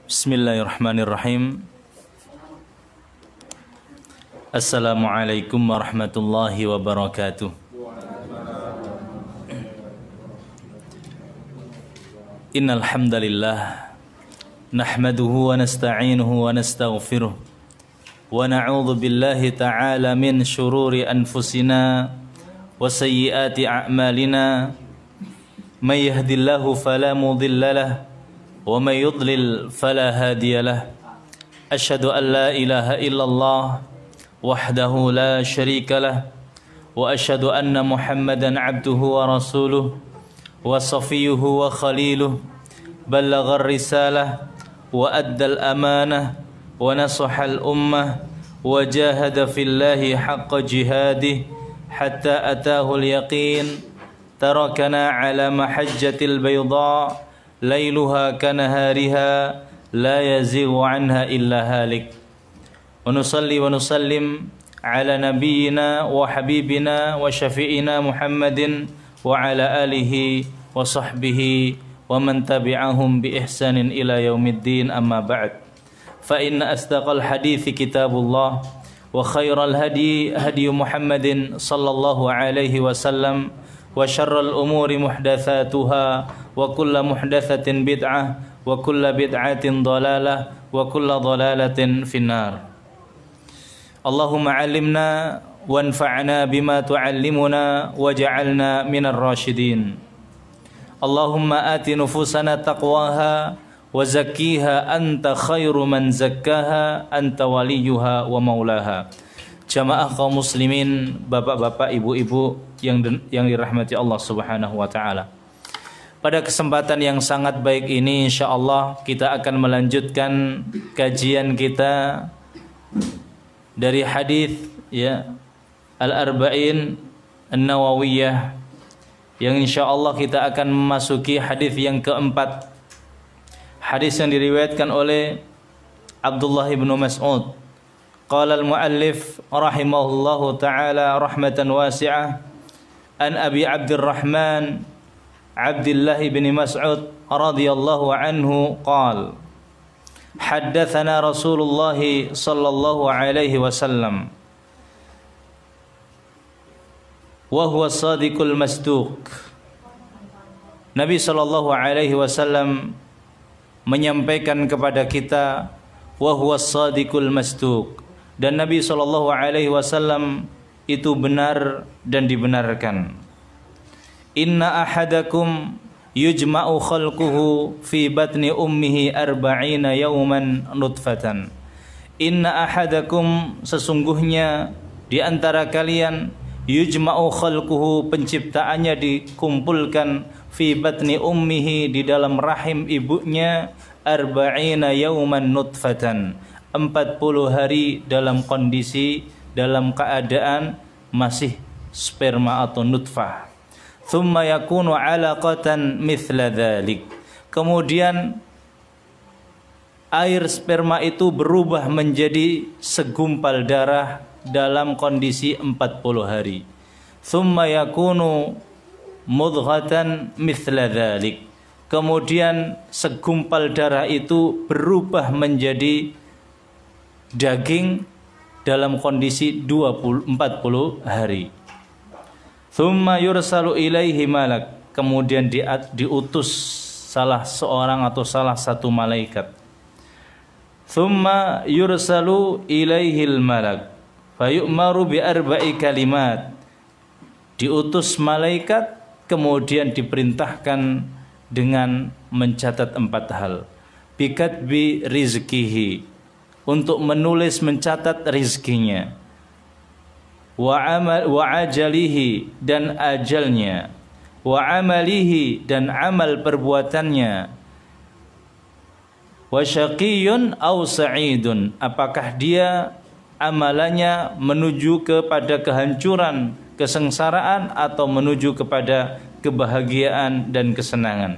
Bismillahirrahmanirrahim. Assalamualaikum warahmatullahi wabarakatuh. Innal hamdalillah nahmaduhu wa nasta'inuhu wa nastaghfiruh wa na'udzu billahi ta'ala min shururi anfusina wa sayyiati a'malina. May yahdihillahu fala mudilla lahu wa may yudlil fala hadiya lahu. Asyhadu an la ilaha illallah wahdahu la syarika lah wa asyhadu anna Muhammadan abduhu wa rasuluh wa safiyuhu wa khaliluh. Ballagha ar-risalah wa addal amanah wa nasaha al-ummah wa jahada fillahi haqqa jihadih hatta atahu al-yaqin. Tarakana ala mahajjatil bayda lailuha kanahariha la yazighu anha illa halik. Wa nusalli wa nusallim ala nabiyyina wa habibina wa syafi'ina Muhammadin wa ala alihi wa sahbihi wa man tabi'ahum bi ihsanin ila yaumiddin, amma ba'd. Fa inna asdaqal hadithi kitabullah wa khairal hadi hadi Muhammadin sallallahu alaihi wasallam wa syarral umuri muhdatsatuha wa kullu muhdatsatin bid'ah wa kullu bid'atin dhalalah wa kullu dhalalatin finnar. Allahumma 'allimna wanfa'na bima tu'allimuna waj'alna minar rasyidin. Allahumma ati nufusana taqwaha wa zakkiha anta khairu man zakkaha anta waliyuha wa maulaha. Jamaah kaum muslimin, bapak-bapak, ibu-ibu yang dirahmati Allah Subhanahu wa taala. Pada kesempatan yang sangat baik ini insyaallah kita akan melanjutkan kajian kita dari hadis Al-Arba'in An-Nawawiyah, yang insyaallah kita akan memasuki hadis yang keempat. Hadis yang diriwayatkan oleh Abdullah bin Mas'ud. Qala al-muallif rahimahullahu ta'ala rahmatan wasi'ah an Abi Abdurrahman Abdullah bin Mas'ud radhiyallahu anhu qala haddatsana Rasulullah sallallahu alaihi wasallam wa huwa as-sadiqul masduq. Nabi sallallahu alaihi wasallam menyampaikan kepada kita wa huwa as-sadiqul masduq, dan Nabi sallallahu alaihi wasallam itu benar dan dibenarkan. Inna ahadakum yujma'u khalquhu fi batni ummihi arba'ina yawman nutfatan. Inna ahadakum, sesungguhnya di antara kalian, yujma'u khalquhu, penciptaannya dikumpulkan, fi batni ummihi, di dalam rahim ibunya, arba'ina yawman nutfatan, 40 hari dalam kondisi, dalam keadaan masih sperma atau nutfah. Thumma yakunu alaqatan mithla dhalik. Kemudian air sperma itu berubah menjadi segumpal darah dalam kondisi 40 hari. Thumma yakunu mudghatan mithla dhalik. Kemudian segumpal darah itu berubah menjadi daging dalam kondisi 40 hari. Thumma yursalu ilaihi malak. Kemudian diutus salah seorang atau salah satu malaikat. Thumma yursalu ilaihil malak fayu'maru bi arba'i kalimat. Diutus malaikat, kemudian diperintahkan dengan mencatat 4 hal. Bikatbi rizkihi, untuk menulis, mencatat rizkinya. Wa ajalihi, dan ajalnya. Wa amalihi, dan amal perbuatannya. Wa syaqiyun aw sa'idun, apakah dia amalannya menuju kepada kehancuran, kesengsaraan, atau menuju kepada kebahagiaan dan kesenangan.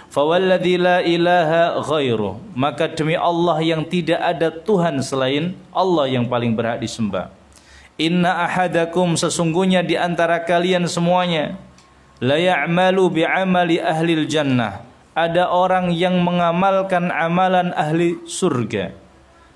Fawalladzi la ilaha ghairuh, maka demi Allah yang tidak ada Tuhan selain Allah yang paling berhak disembah. Inna ahadakum, sesungguhnya di antara kalian semuanya, la ya'malu bi'amali ahlil jannah, ada orang yang mengamalkan amalan ahli surga,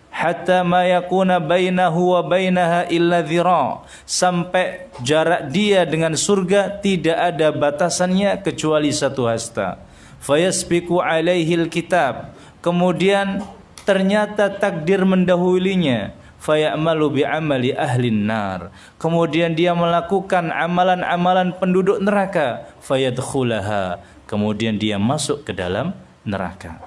hatta ma yakuna bainahu wa bainaha illa dhira, sampai jarak dia dengan surga tidak ada batasannya kecuali satu hasta. Fayasbiqu alaihil kitab, kemudian ternyata takdir mendahulunya. Fayamalu bi'amali ahlin nar, kemudian dia melakukan amalan-amalan penduduk neraka. Fayadkhulaha, kemudian dia masuk ke dalam neraka.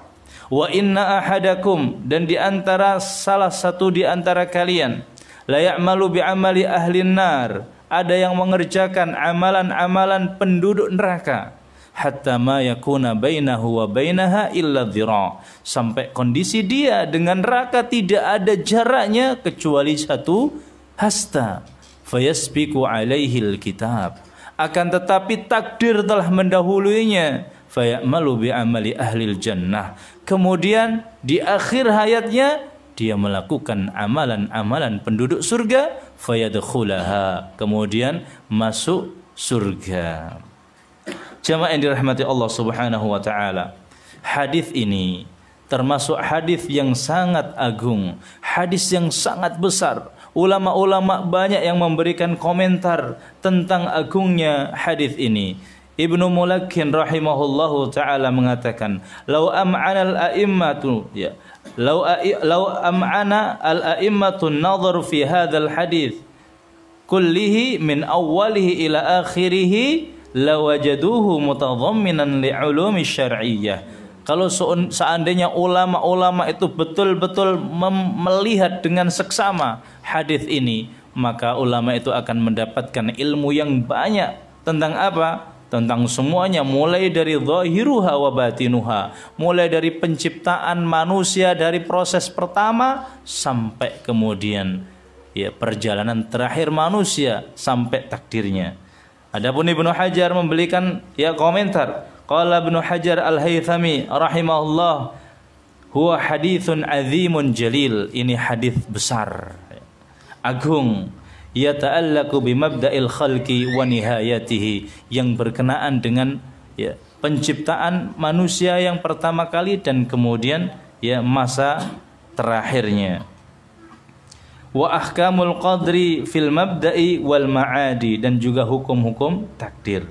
Wa inna ahadakum, dan di antara salah satu di antara kalian, la ya'malu bi'amali ahlin nar, ada yang mengerjakan amalan-amalan penduduk neraka. Hatta ma yakuna bainahu wa bainaha illa dhira, sampai kondisi dia dengan neraka tidak ada jaraknya kecuali satu hasta. Fayasbiqu alaihil kitab, akan tetapi takdir telah mendahuluinya. Fayamalu bi'amali ahlil jannah, kemudian di akhir hayatnya dia melakukan amalan-amalan penduduk surga. Fayadkhulaha, kemudian masuk surga. Jamaah yang dirahmati Allah Subhanahu wa taala, hadis ini termasuk hadis yang sangat agung, hadis yang sangat besar. Ulama-ulama banyak yang memberikan komentar tentang agungnya hadis ini. Ibnu Mulakkin rahimahullahu taala mengatakan, "Lau am'ana al-a'immatu ya, lau am'ana al-a'immatu an-nadhar fi hadzal hadis kullihi min awwalihi ila akhirih lawajaduhu mutadhamminan li'ulumi syar'iyyah." Kalau seandainya ulama-ulama itu betul-betul melihat dengan seksama hadis ini, maka ulama itu akan mendapatkan ilmu yang banyak tentang apa? Tentang semuanya, mulai dari zahiruha wa batinuha, mulai dari penciptaan manusia dari proses pertama sampai kemudian ya perjalanan terakhir manusia sampai takdirnya. Adapun Ibnu Hajar memberikan ya komentar. Qala Ibnu Hajar Al-Haythami rahimahullah, huwa haditsun azimun jalil. Ini hadis besar, agung, yata'allaqu bimabda'il khalqi wa nihayatihi, yang berkenaan dengan ya penciptaan manusia yang pertama kali dan kemudian ya masa terakhirnya. Wa ahkamul qadri fil mabda'i wal ma'adi, dan juga hukum-hukum takdir.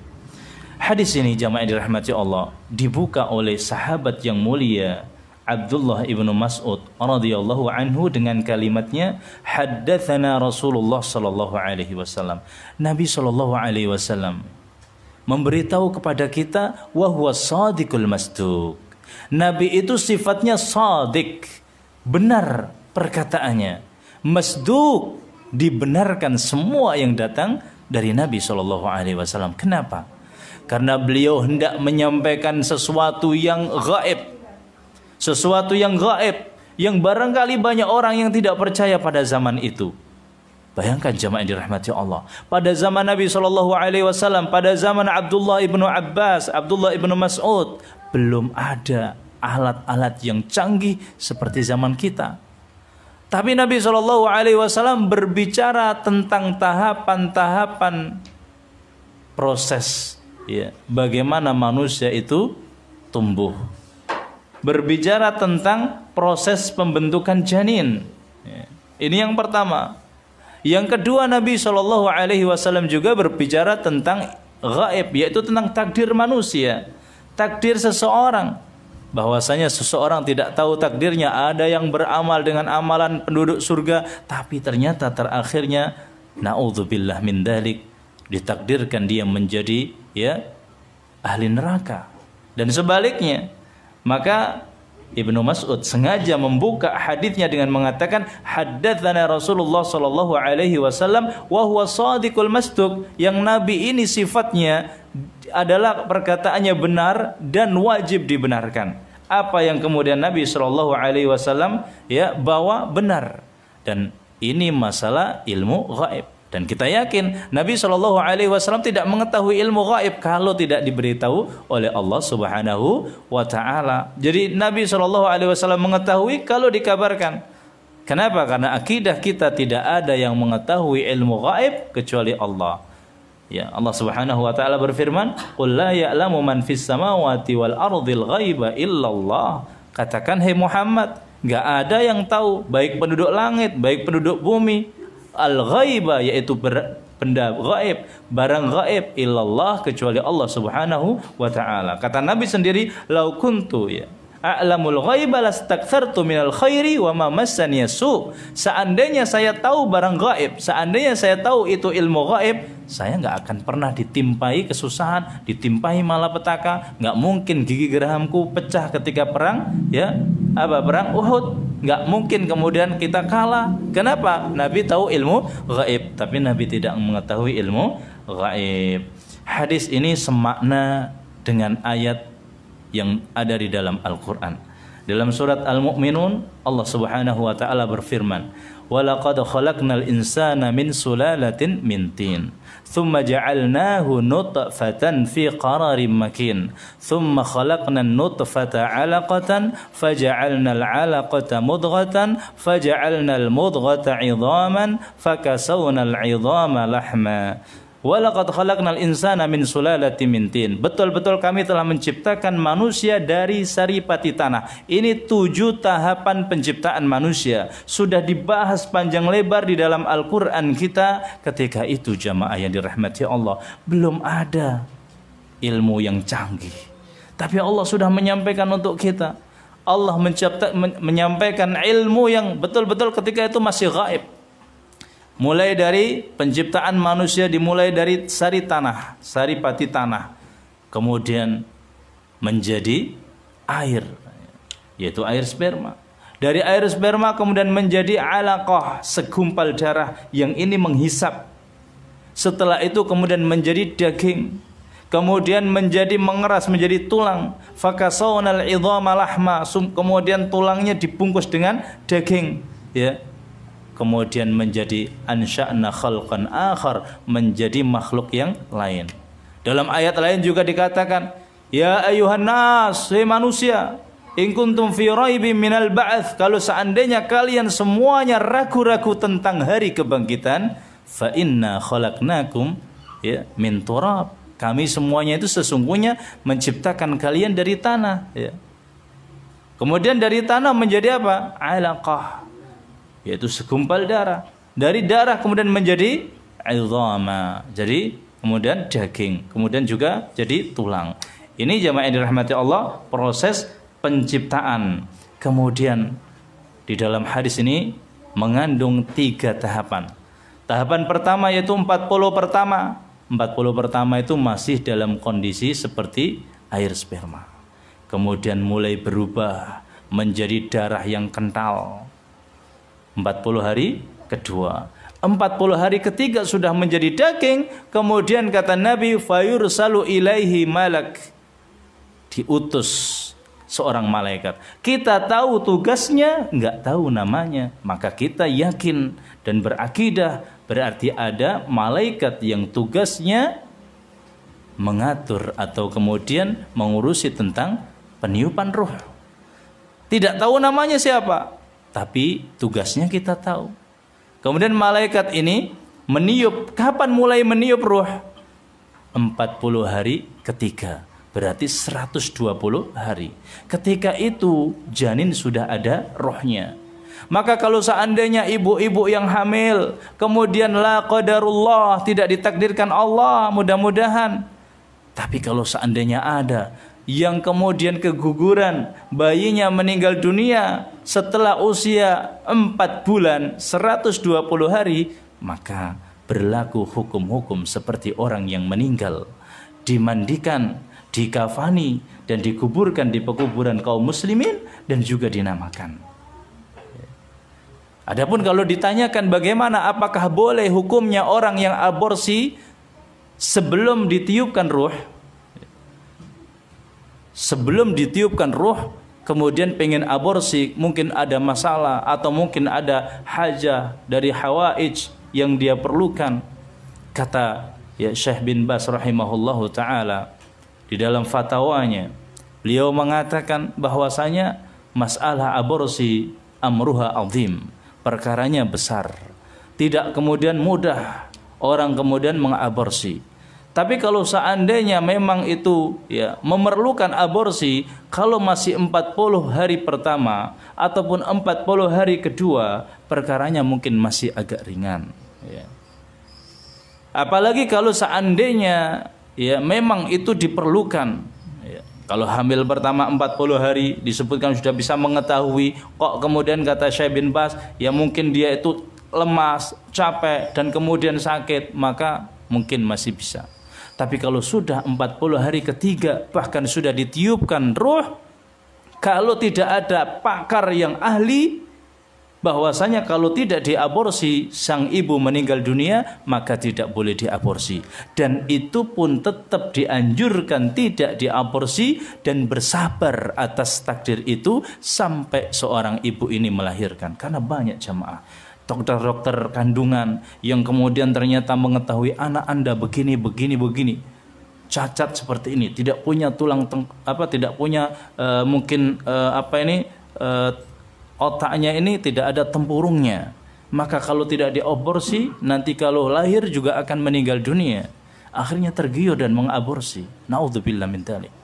Hadis ini jamaah dirahmati Allah dibuka oleh sahabat yang mulia Abdullah ibnu Mas'ud radhiyallahu anhu dengan kalimatnya, haddatsana Rasulullah sallallahu alaihi wasallam. Nabi sallallahu alaihi wasallam memberitahu kepada kita, wa huwa shadiqul masduq. Nabi itu sifatnya shadiq, benar perkataannya. Masduq, dibenarkan semua yang datang dari Nabi sallallahu alaihi wasallam. Kenapa? Karena beliau hendak menyampaikan sesuatu yang gaib, sesuatu yang gaib, yang barangkali banyak orang yang tidak percaya pada zaman itu. Bayangkan jamaah yang dirahmati Allah, pada zaman Nabi sallallahu alaihi wasallam, pada zaman Abdullah ibnu Abbas, Abdullah ibnu Mas'ud, belum ada alat-alat yang canggih seperti zaman kita. Tapi Nabi sallallahu alaihi wasallam berbicara tentang tahapan-tahapan proses ya, bagaimana manusia itu tumbuh. Berbicara tentang proses pembentukan janin. Ini yang pertama. Yang kedua, Nabi Shallallahu Alaihi Wasallam juga berbicara tentang gaib, yaitu tentang takdir manusia, takdir seseorang. Bahwasanya seseorang tidak tahu takdirnya. Ada yang beramal dengan amalan penduduk surga, tapi ternyata terakhirnya naudzubillah min dzalik, ditakdirkan dia menjadi ya ahli neraka. Dan sebaliknya. Maka Ibnu Mas'ud sengaja membuka hadisnya dengan mengatakan, haddatsana Rasulullah sallallahu alaihi wasallam wa huwa shadiqul masduq, yang Nabi ini sifatnya adalah perkataannya benar dan wajib dibenarkan. Apa yang kemudian Nabi sallallahu alaihi wasallam ya bawa benar, dan ini masalah ilmu gaib. Dan kita yakin Nabi Shallallahu Alaihi Wasallam tidak mengetahui ilmu gaib kalau tidak diberitahu oleh Allah Subhanahu Wa Taala. Jadi Nabi Shallallahu Alaihi Wasallam mengetahui kalau dikabarkan. Kenapa? Karena akidah kita tidak ada yang mengetahui ilmu gaib kecuali Allah. Ya, Allah Subhanahu wa taala berfirman, "Qul la ya'lamu man fis samawati wal ardhil ghaiba illallah." Katakan, hai Muhammad, enggak ada yang tahu, baik penduduk langit, baik penduduk bumi, al-ghaiba yaitu benda gaib, barang gaib, illallah kecuali Allah Subhanahu wa taala. Kata Nabi sendiri, "Lau kuntu ya a'lamul ghaiba lastakthartu minal khairi wa ma massani su." Seandainya saya tahu barang gaib, seandainya saya tahu itu ilmu gaib, saya nggak akan pernah ditimpai kesusahan, ditimpai malapetaka. Nggak mungkin gigi gerahamku pecah ketika perang, ya, perang Uhud. Nggak mungkin kemudian kita kalah. Kenapa? Nabi tahu ilmu gaib, tapi Nabi tidak mengetahui ilmu gaib. Hadis ini semakna dengan ayat yang ada di dalam Al-Quran. Dalam surat Al-Mu'minun, Allah Subhanahu wa taala berfirman, "Walaqad khalaqnal insana min sulalatin min tin, thumma ja'alnahu nutfatan fi qararin makin, thumma khalaqnan nutfata 'alaqatan, faja'alnal 'alaqata mudghatan, faja'alnal mudghata 'idhaman, fakasawnal 'idhama lahma." Walaqad khalaqnal insana min sulalatin min tin. Betul-betul kami telah menciptakan manusia dari saripati tanah. Ini 7 tahapan penciptaan manusia. Sudah dibahas panjang lebar di dalam Al-Quran kita. Ketika itu jamaah yang dirahmati Allah, belum ada ilmu yang canggih. Tapi Allah sudah menyampaikan untuk kita. Allah menyampaikan ilmu yang betul-betul ketika itu masih gaib. Mulai dari penciptaan manusia, dimulai dari saripati tanah, kemudian menjadi air, yaitu air sperma. Dari air sperma kemudian menjadi alaqah, segumpal darah yang ini menghisap. Setelah itu kemudian menjadi daging, kemudian menjadi mengeras menjadi tulang. Fakasawnal 'idhama lahma, kemudian tulangnya dibungkus dengan daging, ya. Kemudian menjadi ansya'na khalqan akhar, menjadi makhluk yang lain. Dalam ayat lain juga dikatakan, ya ayuhan nas, hai manusia, in kuntum fi raibin minal ba'ats, kalau seandainya kalian semuanya ragu-ragu tentang hari kebangkitan, fa inna khalaqnakum ya min turab, kami semuanya itu sesungguhnya menciptakan kalian dari tanah, ya. Kemudian dari tanah menjadi apa? Alaqah, yaitu segumpal darah. Dari darah kemudian menjadi idhama, jadi kemudian daging, kemudian juga jadi tulang. Ini jamaah yang dirahmati Allah, proses penciptaan. Kemudian di dalam hadis ini mengandung 3 tahapan. Tahapan pertama yaitu 40 pertama. 40 pertama itu masih dalam kondisi seperti air sperma. Kemudian mulai berubah menjadi darah yang kental. 40 hari kedua, 40 hari ketiga sudah menjadi daging. Kemudian kata Nabi, fayursalu ilaihi malak, diutus seorang malaikat. Kita tahu tugasnya, enggak tahu namanya. Maka kita yakin dan berakidah, berarti ada malaikat yang tugasnya mengatur atau kemudian mengurusi tentang peniupan ruh. Tidak tahu namanya siapa, tapi tugasnya kita tahu. Kemudian malaikat ini meniup. Kapan mulai meniup ruh? 40 hari ketiga, berarti 120 hari. Ketika itu janin sudah ada rohnya. Maka kalau seandainya ibu-ibu yang hamil, kemudian la qadarullah, tidak ditakdirkan Allah, mudah-mudahan. Tapi kalau seandainya ada yang kemudian keguguran, bayinya meninggal dunia setelah usia 4 bulan 120 hari, maka berlaku hukum-hukum seperti orang yang meninggal, dimandikan, dikafani, dan dikuburkan di pekuburan kaum muslimin dan juga dinamakan. Adapun kalau ditanyakan bagaimana, apakah boleh hukumnya orang yang aborsi sebelum ditiupkan ruh, sebelum ditiupkan ruh, kemudian pengen aborsi, mungkin ada masalah atau mungkin ada hajah dari hawaij yang dia perlukan. Kata ya Syekh bin Baz rahimahullahu taala di dalam fatwanya, beliau mengatakan bahwasanya masalah aborsi amruha azim, perkaranya besar. Tidak kemudian mudah orang kemudian mengaborsi. Tapi kalau seandainya memang itu ya memerlukan aborsi, kalau masih 40 hari pertama ataupun 40 hari kedua, perkaranya mungkin masih agak ringan ya. Apalagi kalau seandainya ya memang itu diperlukan ya. Kalau hamil pertama 40 hari disebutkan sudah bisa mengetahui, kok kemudian kata Syekh bin Baz ya mungkin dia itu lemas, capek dan kemudian sakit, maka mungkin masih bisa. Tapi kalau sudah 40 hari ketiga bahkan sudah ditiupkan ruh, kalau tidak ada pakar yang ahli bahwasanya kalau tidak diaborsi sang ibu meninggal dunia, maka tidak boleh diaborsi. Dan itu pun tetap dianjurkan tidak diaborsi dan bersabar atas takdir itu sampai seorang ibu ini melahirkan. Karena banyak jamaah dokter-dokter kandungan yang kemudian ternyata mengetahui anak Anda begini, cacat seperti ini, tidak punya tulang tidak punya otaknya ini tidak ada tempurungnya. Maka kalau tidak diaborsi, nanti kalau lahir juga akan meninggal dunia. Akhirnya tergiur dan mengaborsi. Naudzubillah min dzalik.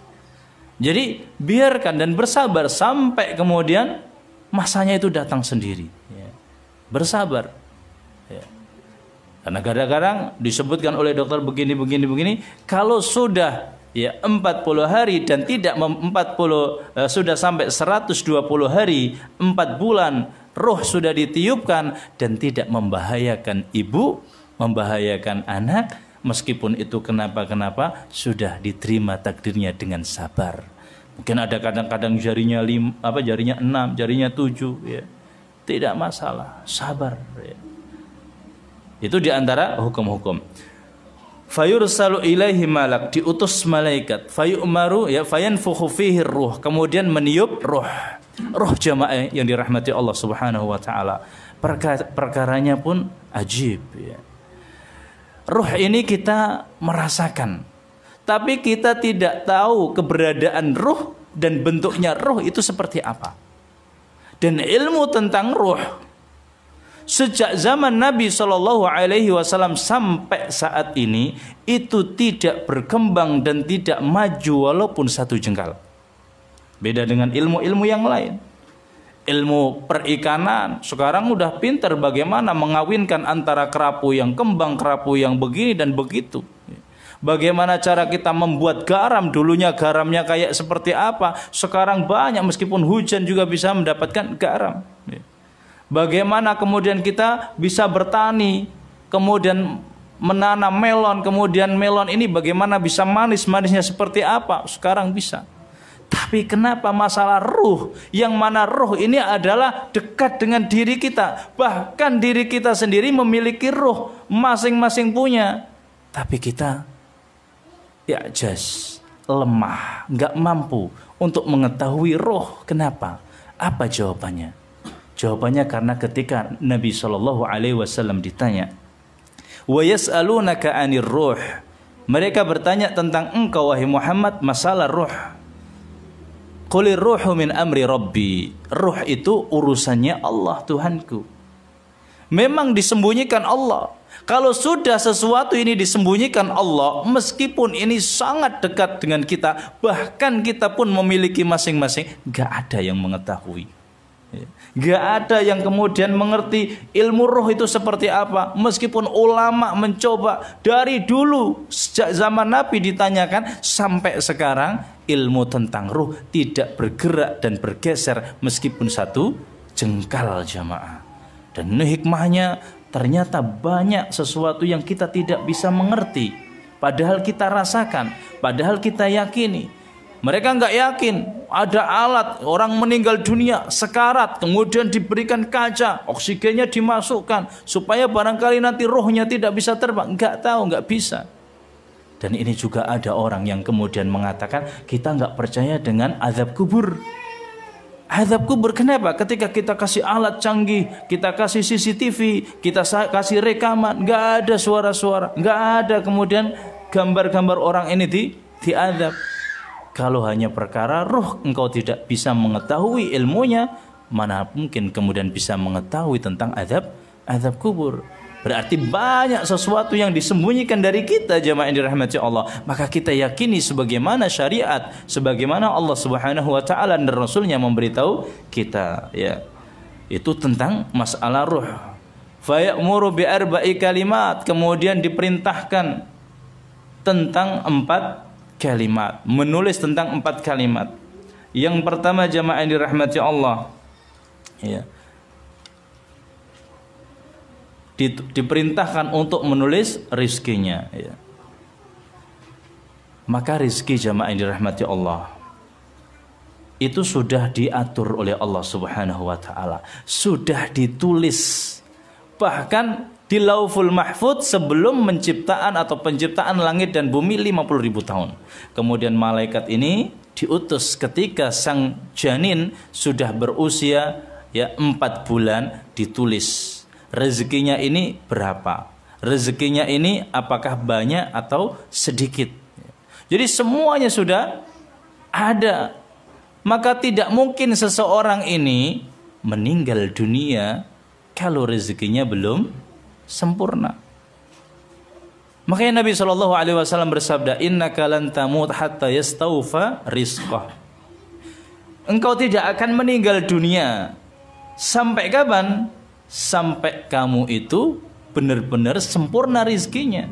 Jadi biarkan dan bersabar sampai kemudian masanya itu datang sendiri. Bersabar ya. Karena kadang-kadang disebutkan oleh dokter begini, kalau sudah ya 40 hari dan tidak 40 sudah sampai 120 hari, 4 bulan roh sudah ditiupkan dan tidak membahayakan ibu, membahayakan anak, meskipun itu kenapa sudah diterima takdirnya dengan sabar. Mungkin ada kadang-kadang jarinya 6, jarinya 7 ya. Tidak masalah, sabar ya. Itu diantara hukum-hukum. Fayursalu ilaihi malak, diutus malaikat, fayu'maru ya fayanfukhu fihi ruh, kemudian meniup ruh jamaah yang dirahmati Allah Subhanahu wa taala. Perkaranya pun ajib ya. Ruh ini kita merasakan, tapi kita tidak tahu keberadaan ruh dan bentuknya ruh itu seperti apa. Dan ilmu tentang ruh sejak zaman Nabi SAW sampai saat ini itu tidak berkembang dan tidak maju walaupun satu jengkal. Beda dengan ilmu-ilmu yang lain. Ilmu perikanan sekarang udah pintar bagaimana mengawinkan antara kerapu yang kembang, kerapu yang begini dan begitu. Bagaimana cara kita membuat garam, dulunya garamnya kayak seperti apa, sekarang banyak meskipun hujan juga bisa mendapatkan garam. Bagaimana kemudian kita bisa bertani, kemudian menanam melon, kemudian melon ini bagaimana bisa manis-manisnya seperti apa, sekarang bisa. Tapi kenapa masalah ruh, yang mana ruh ini adalah dekat dengan diri kita, bahkan diri kita sendiri memiliki ruh, masing-masing punya, tapi kita lemah, nggak mampu untuk mengetahui roh. Kenapa? Apa jawabannya? Jawabannya karena ketika Nabi SAW ditanya, wa yas'alunaka 'anir ruh, mereka bertanya tentang engkau wahai Muhammad masalah ruh. Qulir ruhu min amri rabbi, ruh itu urusannya Allah Tuhanku. Memang disembunyikan Allah. Kalau sudah sesuatu ini disembunyikan Allah, meskipun ini sangat dekat dengan kita, bahkan kita pun memiliki masing-masing, gak ada yang mengetahui. Gak ada yang kemudian mengerti ilmu roh itu seperti apa. Meskipun ulama mencoba dari dulu, sejak zaman Nabi ditanyakan, sampai sekarang ilmu tentang roh tidak bergerak dan bergeser meskipun satu jengkal jamaah. Dan ini hikmahnya, ternyata banyak sesuatu yang kita tidak bisa mengerti, padahal kita rasakan, padahal kita yakini. Mereka nggak yakin ada alat orang meninggal dunia sekarat, kemudian diberikan kaca, oksigennya dimasukkan supaya barangkali nanti rohnya tidak bisa terbang. Nggak tahu, nggak bisa. Dan ini juga ada orang yang kemudian mengatakan kita nggak percaya dengan azab kubur. Azab kubur kenapa? Ketika kita kasih alat canggih, kita kasih CCTV, kita kasih rekaman, nggak ada suara-suara, nggak ada kemudian gambar-gambar orang ini diazab. Kalau hanya perkara ruh engkau tidak bisa mengetahui ilmunya, mana mungkin kemudian bisa mengetahui tentang azab kubur. Berarti banyak sesuatu yang disembunyikan dari kita, jemaah yang dirahmati Allah. Maka kita yakini sebagaimana syariat, sebagaimana Allah Subhanahu wa taala dan Rasulnya memberitahu kita, ya. Itu tentang masalah ruh. Fa ya'muru bi arba'i kalimat, kemudian diperintahkan tentang 4 kalimat, menulis tentang 4 kalimat. Yang pertama, jemaah yang dirahmati Allah, ya, diperintahkan untuk menulis rizkinya, ya. Maka rizki, jamaah yang dirahmati Allah, itu sudah diatur oleh Allah Subhanahu wa taala, sudah ditulis bahkan di Lauhul Mahfuz sebelum penciptaan langit dan bumi 50.000 tahun. Kemudian malaikat ini diutus ketika sang janin sudah berusia, ya, 4 bulan, ditulis rezekinya ini berapa, rezekinya ini apakah banyak atau sedikit. Jadi semuanya sudah ada. Maka tidak mungkin seseorang ini meninggal dunia kalau rezekinya belum sempurna. Makanya Nabi SAW bersabda, innaka lan tamut hatta yastawfa rizqah. Engkau tidak akan meninggal dunia sampai kapan? Sampai kamu itu benar-benar sempurna rizkinya.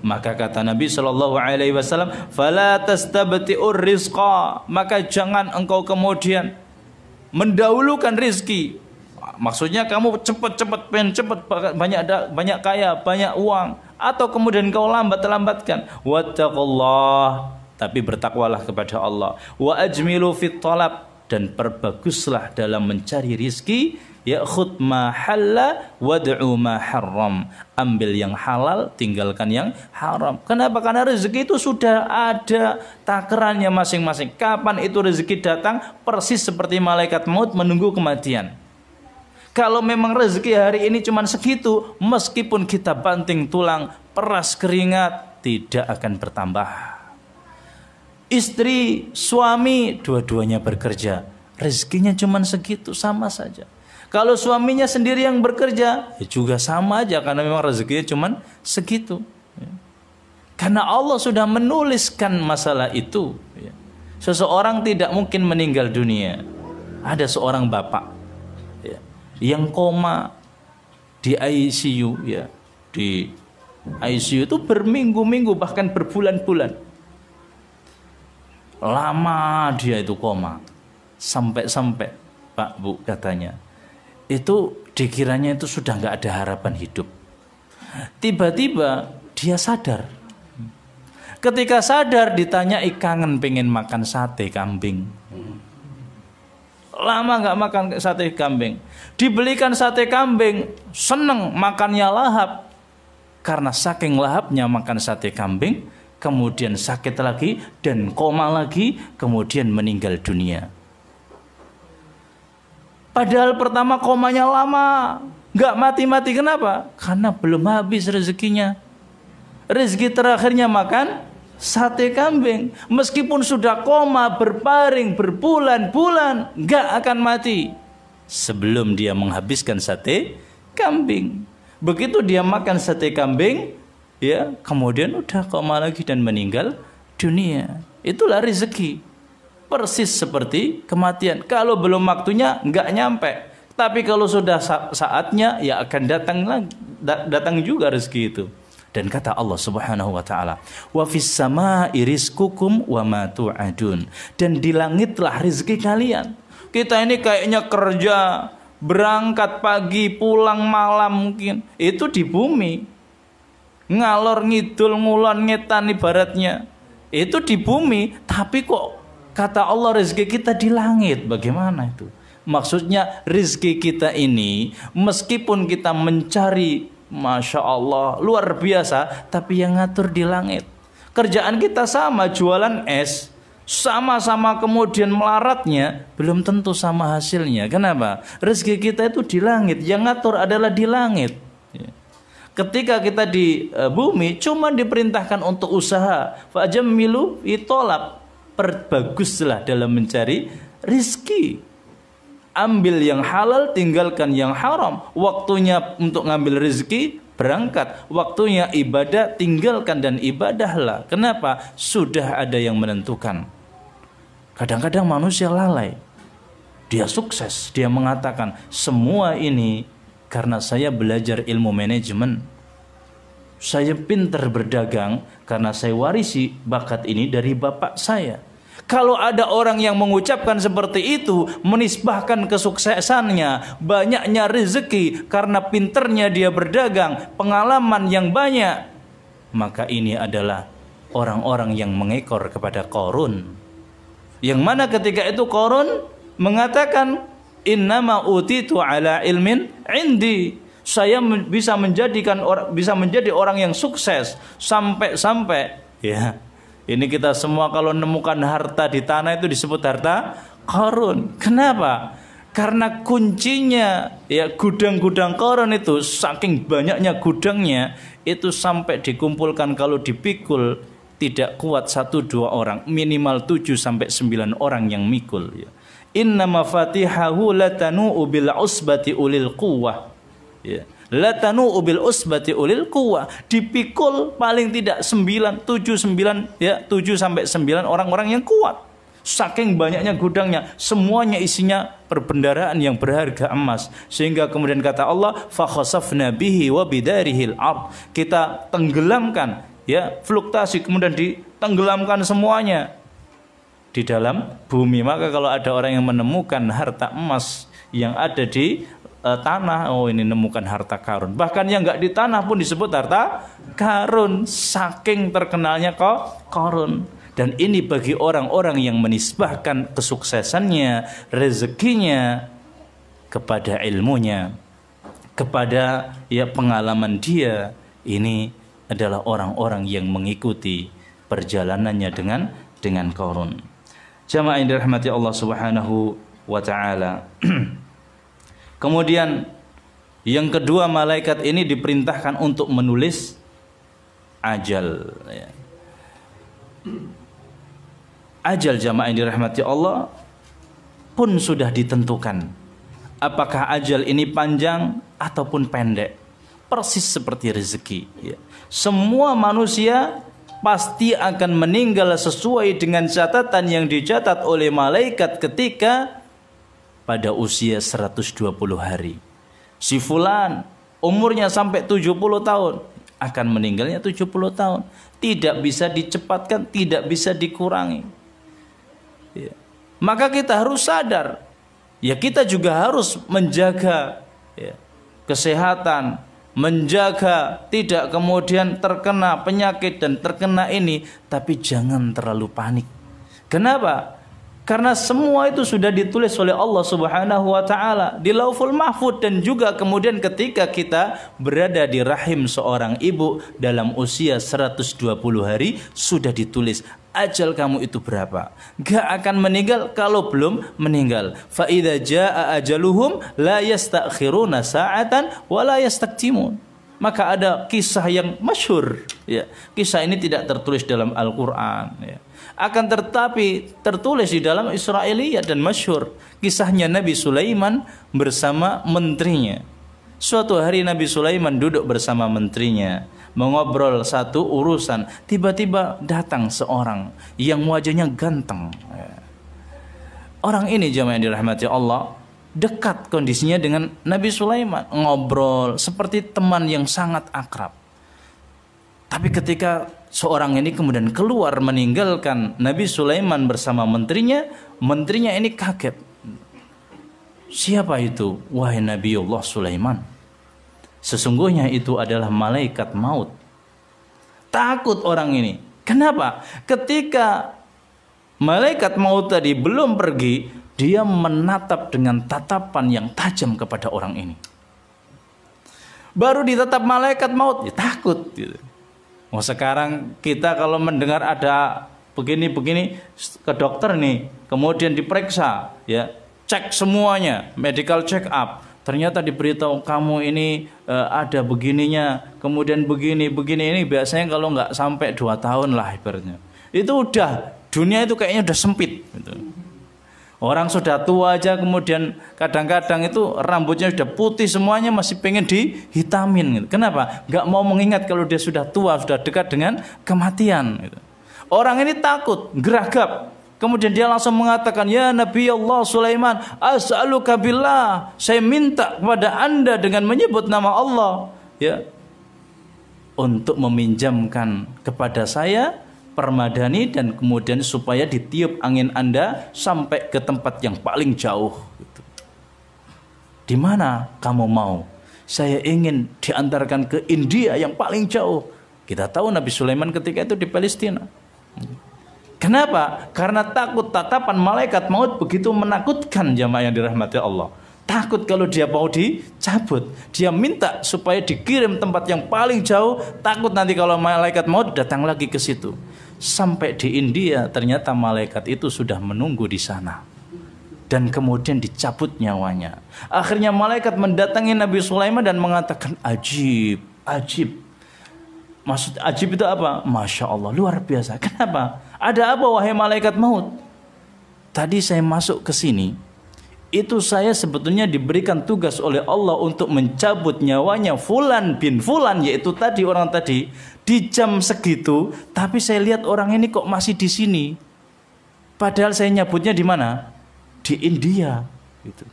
Maka kata Nabi SAW, fala tastabti'ur rizqa, maka jangan engkau kemudian mendahulukan rizki. Maksudnya kamu cepat-cepat, pengen cepat, banyak kaya, banyak uang, atau kemudian kau lambatkan. Wattaqullah, tapi bertakwalah kepada Allah. Wa ajmilu fit talab, dan perbaguslah dalam mencari rizki. Ya'khud ma halla wad'u ma haram, ambil yang halal, tinggalkan yang haram. Kenapa? Karena rezeki itu sudah ada takarannya masing-masing. Kapan itu rezeki datang, persis seperti malaikat maut menunggu kematian. Kalau memang rezeki hari ini cuma segitu, meskipun kita banting tulang, peras keringat, tidak akan bertambah. Istri, suami, dua-duanya bekerja, rezekinya cuma segitu, sama saja. Kalau suaminya sendiri yang bekerja, ya juga sama aja, karena memang rezekinya cuma segitu. Karena Allah sudah menuliskan masalah itu. Seseorang tidak mungkin meninggal dunia. Ada seorang bapak, ya, yang koma di ICU, ya, di ICU itu berminggu-minggu, bahkan berbulan-bulan. Lama dia itu koma, sampai Pak Bu katanya, itu dikiranya itu sudah nggak ada harapan hidup. Tiba-tiba dia sadar. Ketika sadar ditanya, kangen pengen makan sate kambing. Lama nggak makan sate kambing. Dibelikan sate kambing, seneng, makannya lahap. Karena saking lahapnya makan sate kambing, kemudian sakit lagi dan koma lagi, kemudian meninggal dunia. Padahal pertama komanya lama, nggak mati-mati. Kenapa? Karena belum habis rezekinya. Rezeki terakhirnya makan sate kambing. Meskipun sudah koma, berbaring berbulan-bulan, nggak akan mati sebelum dia menghabiskan sate kambing. Begitu dia makan sate kambing, ya, kemudian udah koma lagi dan meninggal dunia. Itulah rezeki. Persis seperti kematian. Kalau belum waktunya nggak nyampe. Tapi kalau sudah saatnya, ya akan datang juga rezeki itu. Dan kata Allah Subhanahu wa taala, wa fis samaa'i rizqukum wa ma tu'adun. Dan di langitlah rezeki kalian. Kita ini kayaknya kerja, berangkat pagi, pulang malam mungkin. Itu di bumi. Ngalor ngidul ngulon ngetan ibaratnya. Itu di bumi, tapi kok kata Allah rezeki kita di langit. Bagaimana itu? Maksudnya rezeki kita ini meskipun kita mencari, Masya Allah, luar biasa, tapi yang ngatur di langit. Kerjaan kita sama, jualan es, sama-sama kemudian melaratnya, belum tentu sama hasilnya. Kenapa? Rezeki kita itu di langit, yang ngatur adalah di langit. Ketika kita di bumi, cuma diperintahkan untuk usaha. Fa'jammilu itolab, perbaguslah dalam mencari rizki. Ambil yang halal, tinggalkan yang haram. Waktunya untuk ngambil rezeki, berangkat. Waktunya ibadah, tinggalkan dan ibadahlah. Kenapa? Sudah ada yang menentukan. Kadang-kadang manusia lalai. Dia sukses, dia mengatakan, semua ini karena saya belajar ilmu manajemen. Saya pintar berdagang karena saya warisi bakat ini dari bapak saya. Kalau ada orang yang mengucapkan seperti itu, menisbahkan kesuksesannya, banyaknya rezeki karena pinternya dia berdagang, pengalaman yang banyak, maka ini adalah orang-orang yang mengekor kepada Qarun. Yang mana ketika itu Qarun mengatakan, innama utitu ala ilmin indi. Saya bisa menjadi orang yang sukses sampai ya. Ini kita semua kalau menemukan harta di tanah itu disebut harta Qarun. Kenapa? Karena kuncinya ya, gudang-gudang Qarun itu saking banyaknya gudangnya itu sampai dikumpulkan kalau dipikul tidak kuat 1-2 orang, minimal 7-9 orang yang mikul ya. Inna mafatihahu latanu bil usbati ulil quwwah. Ya. Latanu bil usbati ulil quwwah, dipikul paling tidak 7-9 orang-orang yang kuat. Saking banyaknya gudangnya, semuanya isinya perbendaharaan yang berharga emas. Sehingga kemudian kata Allah, fa khasafna bihi wa bidarihil ard. Kita tenggelamkan ya, fluktuasi kemudian ditenggelamkan semuanya di dalam bumi. Maka kalau ada orang yang menemukan harta emas yang ada di tanah, oh ini nemukan harta karun. Bahkan yang nggak di tanah pun disebut harta karun, saking terkenalnya Qarun. Dan ini bagi orang-orang yang menisbahkan kesuksesannya, rezekinya kepada ilmunya, kepada ya pengalaman dia. Ini adalah orang-orang yang mengikuti perjalanannya dengan Qarun. Jamaah yang dirahmati Allah Subhanahu wa taala. Kemudian yang kedua, malaikat ini diperintahkan untuk menulis ajal. Ajal jamaah yang dirahmati Allah pun sudah ditentukan. Apakah ajal ini panjang ataupun pendek? Persis seperti rezeki. Semua manusia pasti akan meninggal sesuai dengan catatan yang dicatat oleh malaikat ketika pada usia 120 hari. Si fulan umurnya sampai 70 tahun, akan meninggalnya 70 tahun. Tidak bisa dicepatkan, tidak bisa dikurangi. Ya. Maka kita harus sadar, ya kita juga harus menjaga ya, kesehatan, menjaga tidak kemudian terkena penyakit dan terkena ini, tapi jangan terlalu panik. Kenapa? Karena semua itu sudah ditulis oleh Allah Subhanahu wa taala di Lauhul Mahfuz, dan juga kemudian ketika kita berada di rahim seorang ibu dalam usia 120 hari sudah ditulis ajal kamu itu berapa. Gak akan meninggal kalau belum meninggal. Fa idza jaa ajaluhum la yastakhiruna sa'atan wa la yastaqdimun. Maka ada kisah yang masyhur ya. Kisah ini tidak tertulis dalam Al-Qur'an ya. Akan tetapi tertulis di dalam Israiliyat dan masyhur. Kisahnya Nabi Sulaiman bersama menterinya. Suatu hari Nabi Sulaiman duduk bersama menterinya, mengobrol satu urusan. Tiba-tiba datang seorang yang wajahnya ganteng. Orang ini jamaah yang dirahmati Allah, dekat kondisinya dengan Nabi Sulaiman, ngobrol seperti teman yang sangat akrab. Tapi ketika seorang ini kemudian keluar meninggalkan Nabi Sulaiman bersama menterinya, menterinya ini kaget. Siapa itu? Wahai Nabiullah Sulaiman, sesungguhnya itu adalah malaikat maut. Takut orang ini. Kenapa? Ketika malaikat maut tadi belum pergi, dia menatap dengan tatapan yang tajam kepada orang ini. Baru ditatap malaikat maut, ya takut gitu. Oh, sekarang kita kalau mendengar ada begini-begini ke dokter nih, kemudian diperiksa, ya, cek semuanya, medical check up. Ternyata diberitahu kamu ini ada begininya, kemudian begini ini biasanya kalau nggak sampai 2 tahun lah ibaratnya. Itu udah dunia itu kayaknya udah sempit. Gitu. Orang sudah tua aja kemudian kadang-kadang itu rambutnya sudah putih semuanya masih pengen dihitamin gitu. Kenapa? Nggak mau mengingat kalau dia sudah tua, sudah dekat dengan kematian gitu. Orang ini takut, geragap. Kemudian dia langsung mengatakan, "Ya Nabi Allah Sulaiman, as'aluka billah, saya minta kepada Anda dengan menyebut nama Allah, ya, untuk meminjamkan kepada saya permadani dan kemudian supaya ditiup angin Anda sampai ke tempat yang paling jauh gitu. Di mana kamu mau? Saya ingin diantarkan ke India yang paling jauh." Kita tahu Nabi Sulaiman ketika itu di Palestina. Kenapa? Karena takut tatapan malaikat maut begitu menakutkan, jamaah yang dirahmati Allah. Takut kalau dia mau dicabut. Dia minta supaya dikirim tempat yang paling jauh. Takut nanti kalau malaikat maut datang lagi ke situ. Sampai di India ternyata malaikat itu sudah menunggu di sana. Dan kemudian dicabut nyawanya. Akhirnya malaikat mendatangi Nabi Sulaiman dan mengatakan, "Ajib, ajib." Maksud ajib itu apa? Masya Allah, luar biasa. Kenapa? Ada apa wahai malaikat maut? Tadi saya masuk ke sini, itu saya sebetulnya diberikan tugas oleh Allah untuk mencabut nyawanya Fulan bin Fulan, yaitu tadi orang tadi, di jam segitu, tapi saya lihat orang ini kok masih di sini. Padahal saya nyabutnya di mana? Di India. Gitu.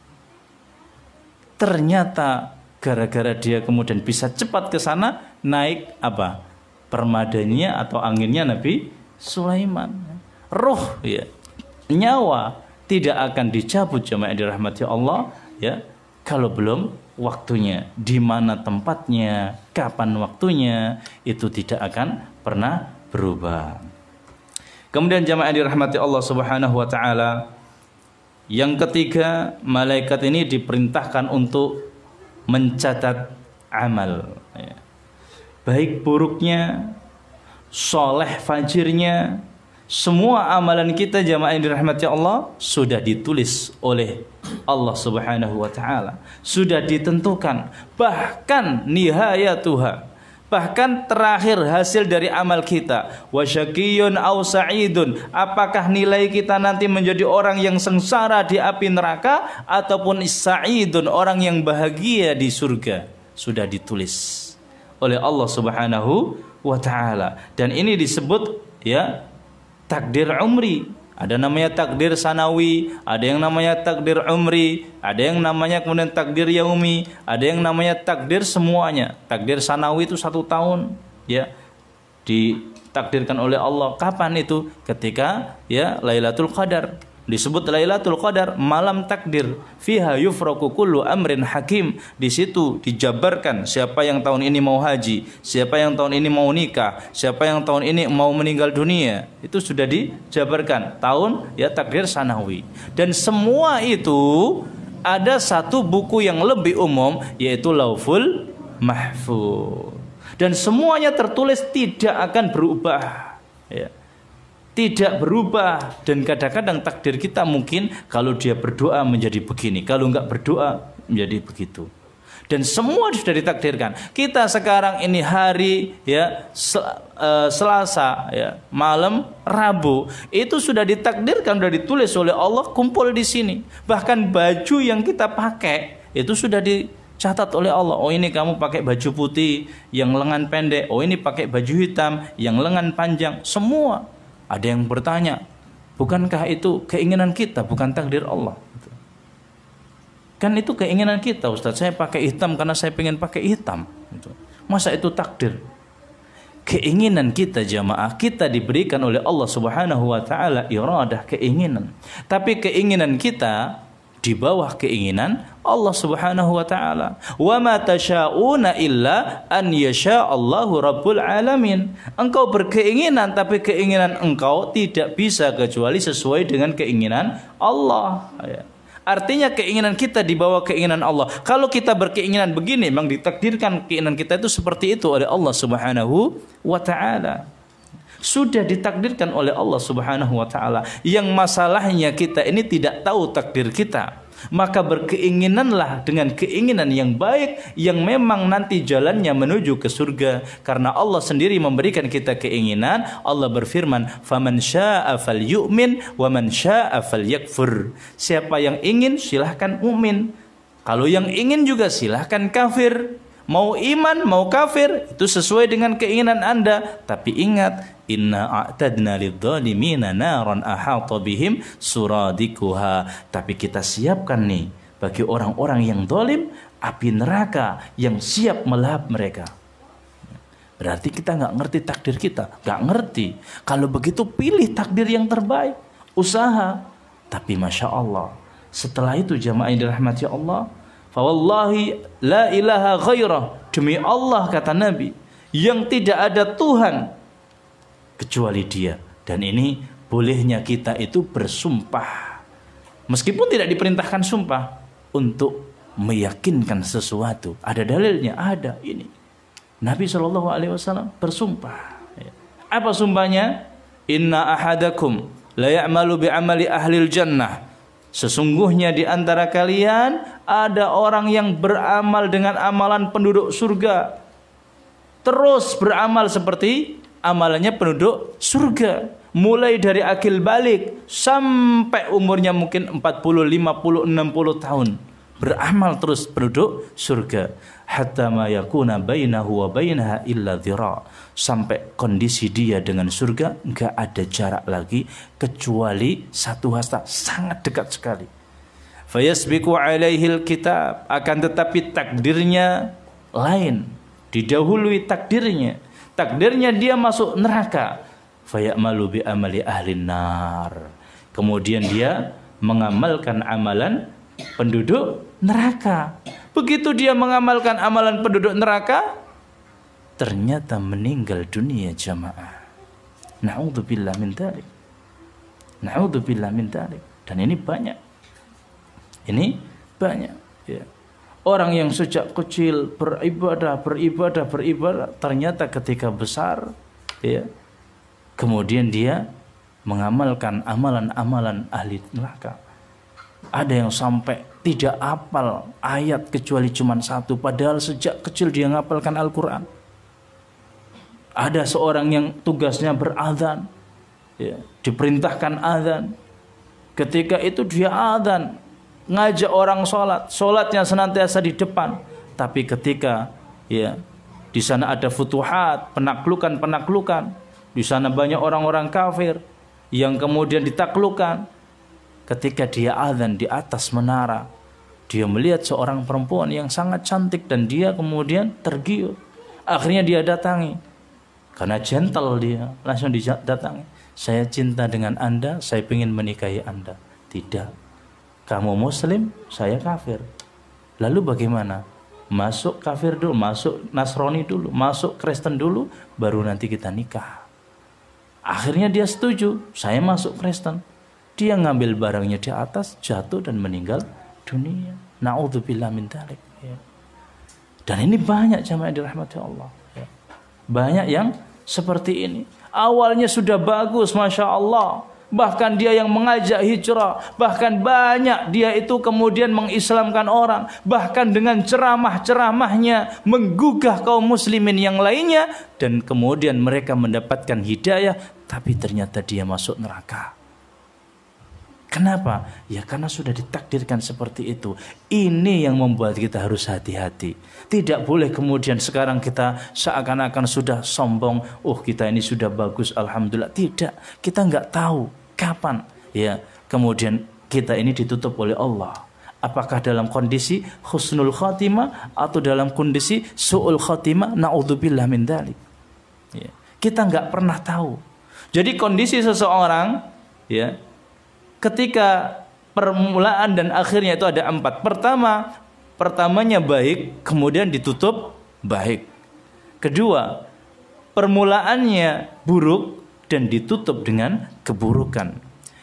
Ternyata gara-gara dia kemudian bisa cepat ke sana, naik apa? Permadaninya atau anginnya Nabi Sulaiman. Ruh, ya, nyawa tidak akan dicabut, jemaah yang dirahmati Allah, ya, kalau belum waktunya. Di mana tempatnya, kapan waktunya, itu tidak akan pernah berubah. Kemudian jemaah yang dirahmati Allah Subhanahu wa taala, yang ketiga, malaikat ini diperintahkan untuk mencatat amal, ya. Baik buruknya, soleh fajirnya, semua amalan kita jamaah yang dirahmati Allah sudah ditulis oleh Allah Subhanahu wa taala, sudah ditentukan, bahkan nihayatuha, bahkan terakhir hasil dari amal kita, wasyaqiyun aw sa'idun, apakah nilai kita nanti menjadi orang yang sengsara di api neraka ataupun sa'idun, orang yang bahagia di surga, sudah ditulis oleh Allah Subhanahu wa taala. Dan ini disebut, ya, takdir umri. Ada namanya takdir sanawi, ada yang namanya takdir umri, ada yang namanya kemudian takdir yaumi, ada yang namanya takdir semuanya. Takdir sanawi itu 1 tahun, ya, ditakdirkan oleh Allah. Kapan itu? Ketika, ya, Lailatul Qadar. Disebut Lailatul Qadar, malam takdir. Fiha yufraku kullu amrin hakim. Di situ dijabarkan siapa yang tahun ini mau haji, siapa yang tahun ini mau nikah, siapa yang tahun ini mau meninggal dunia. Itu sudah dijabarkan. Tahun, ya, takdir sanawi. Dan semua itu ada satu buku yang lebih umum, yaitu Lauful Mahfuz. Dan semuanya tertulis tidak akan berubah, ya, tidak berubah. Dan kadang-kadang takdir kita mungkin kalau dia berdoa menjadi begini, kalau enggak berdoa menjadi begitu. Dan semua sudah ditakdirkan. Kita sekarang ini hari, ya, Selasa, ya, malam Rabu, itu sudah ditakdirkan, sudah ditulis oleh Allah, kumpul di sini. Bahkan baju yang kita pakai itu sudah dicatat oleh Allah. Oh, ini kamu pakai baju putih yang lengan pendek, oh ini pakai baju hitam yang lengan panjang, semua. Ada yang bertanya, bukankah itu keinginan kita, bukan takdir Allah? Kan itu keinginan kita, Ustaz. Saya pakai hitam karena saya pengen pakai hitam. Masa itu takdir? Keinginan kita jamaah, kita diberikan oleh Allah Subhanahu wa taala iradah, keinginan. Tapi keinginan kita di bawah keinginan Allah Subhanahu wa taala. Wa ma tasyauna illa an yasha Allahu rabbul alamin. Engkau berkeinginan tapi keinginan engkau tidak bisa kecuali sesuai dengan keinginan Allah. Artinya keinginan kita di bawah keinginan Allah. Kalau kita berkeinginan begini, memang ditakdirkan keinginan kita itu seperti itu oleh Allah Subhanahu wa taala. Sudah ditakdirkan oleh Allah Subhanahu wa taala. Yang masalahnya kita ini tidak tahu takdir kita. Maka berkeinginanlah dengan keinginan yang baik yang memang nanti jalannya menuju ke surga. Karena Allah sendiri memberikan kita keinginan. Allah berfirman, "Faman syaa'a falyu'min wa man syaa'a falyakfur." Siapa yang ingin silahkan mukmin. Kalau yang ingin juga silahkan kafir. Mau iman, mau kafir, itu sesuai dengan keinginan Anda. Tapi ingat, inna a'tadna lidzalimina naran ahata bihim suradikuha. Tapi kita siapkan nih bagi orang-orang yang zalim api neraka yang siap melahap mereka. Berarti kita nggak ngerti takdir kita, nggak ngerti. Kalau begitu pilih takdir yang terbaik, usaha. Tapi masya Allah, setelah itu jamaah yang dirahmati Allah, fawallahi la ilaha ghairah, demi Allah kata Nabi, yang tidak ada Tuhan kecuali Dia. Dan ini bolehnya kita itu bersumpah, meskipun tidak diperintahkan sumpah, untuk meyakinkan sesuatu. Ada dalilnya, ada ini. Nabi SAW bersumpah. Apa sumpahnya? Inna ahadakum la ya'malu bi'amali ahlil jannah. Sesungguhnya di antara kalian ada orang yang beramal dengan amalan penduduk surga. Terus beramal seperti amalannya penduduk surga. Mulai dari akil balik sampai umurnya mungkin 40, 50, 60 tahun. Beramal terus penduduk surga. Hatta ma yakuna bainahu wa bainaha illa dhira. Sampai kondisi dia dengan surga enggak ada jarak lagi kecuali satu hasta, sangat dekat sekali. Fayasbiqu alaihil kitab, akan tetapi takdirnya lain, didahului takdirnya. Takdirnya dia masuk neraka. Fayamalu bi amali ahlin nar. Kemudian dia mengamalkan amalan penduduk neraka. Begitu dia mengamalkan amalan penduduk neraka, ternyata meninggal dunia jamaah. Na'udzubillah min dzalik. Na'udzubillah min dzalik. Dan ini banyak. Ini banyak. Ya. Orang yang sejak kecil beribadah, ternyata ketika besar, ya, kemudian dia mengamalkan amalan-amalan ahli neraka. Ada yang sampai tidak hafal ayat kecuali cuma satu, padahal sejak kecil dia ngapalkan Al-Quran. Ada seorang yang tugasnya berazan, ya, diperintahkan azan. Ketika itu dia azan, ngajak orang sholat, sholatnya senantiasa di depan. Tapi ketika ya di sana ada futuhat, penaklukan, di sana banyak orang-orang kafir yang kemudian ditaklukkan. Ketika dia azan di atas menara, dia melihat seorang perempuan yang sangat cantik dan dia kemudian tergiur. Akhirnya dia datangi. Karena gentle dia, langsung didatangi. Saya cinta dengan Anda, saya ingin menikahi Anda. Tidak. Kamu muslim, saya kafir. Lalu bagaimana? Masuk kafir dulu, masuk Nasrani dulu, masuk Kristen dulu, baru nanti kita nikah. Akhirnya dia setuju, saya masuk Kristen. Dia ngambil barangnya di atas, jatuh dan meninggal dunia. Na'udzubillah min dzalik. Ya. Dan ini banyak jamaah dirahmati Allah. Ya. Banyak yang seperti ini. Awalnya sudah bagus, masya Allah. Bahkan dia yang mengajak hijrah. Bahkan banyak dia itu kemudian mengislamkan orang. Bahkan dengan ceramah-ceramahnya menggugah kaum muslimin yang lainnya. Dan kemudian mereka mendapatkan hidayah. Tapi ternyata dia masuk neraka. Kenapa? Ya karena sudah ditakdirkan seperti itu. Ini yang membuat kita harus hati-hati. Tidak boleh kemudian sekarang kita seakan-akan sudah sombong. Oh kita ini sudah bagus, alhamdulillah. Tidak, kita nggak tahu kapan ya kemudian kita ini ditutup oleh Allah. Apakah dalam kondisi husnul khatimah atau dalam kondisi su'ul khatimah? Na'udzubillah min dzalik. Ya. Kita nggak pernah tahu. Jadi kondisi seseorang ya ketika permulaan dan akhirnya itu ada 4. Pertamanya baik, kemudian ditutup baik. Kedua, permulaannya buruk dan ditutup dengan keburukan.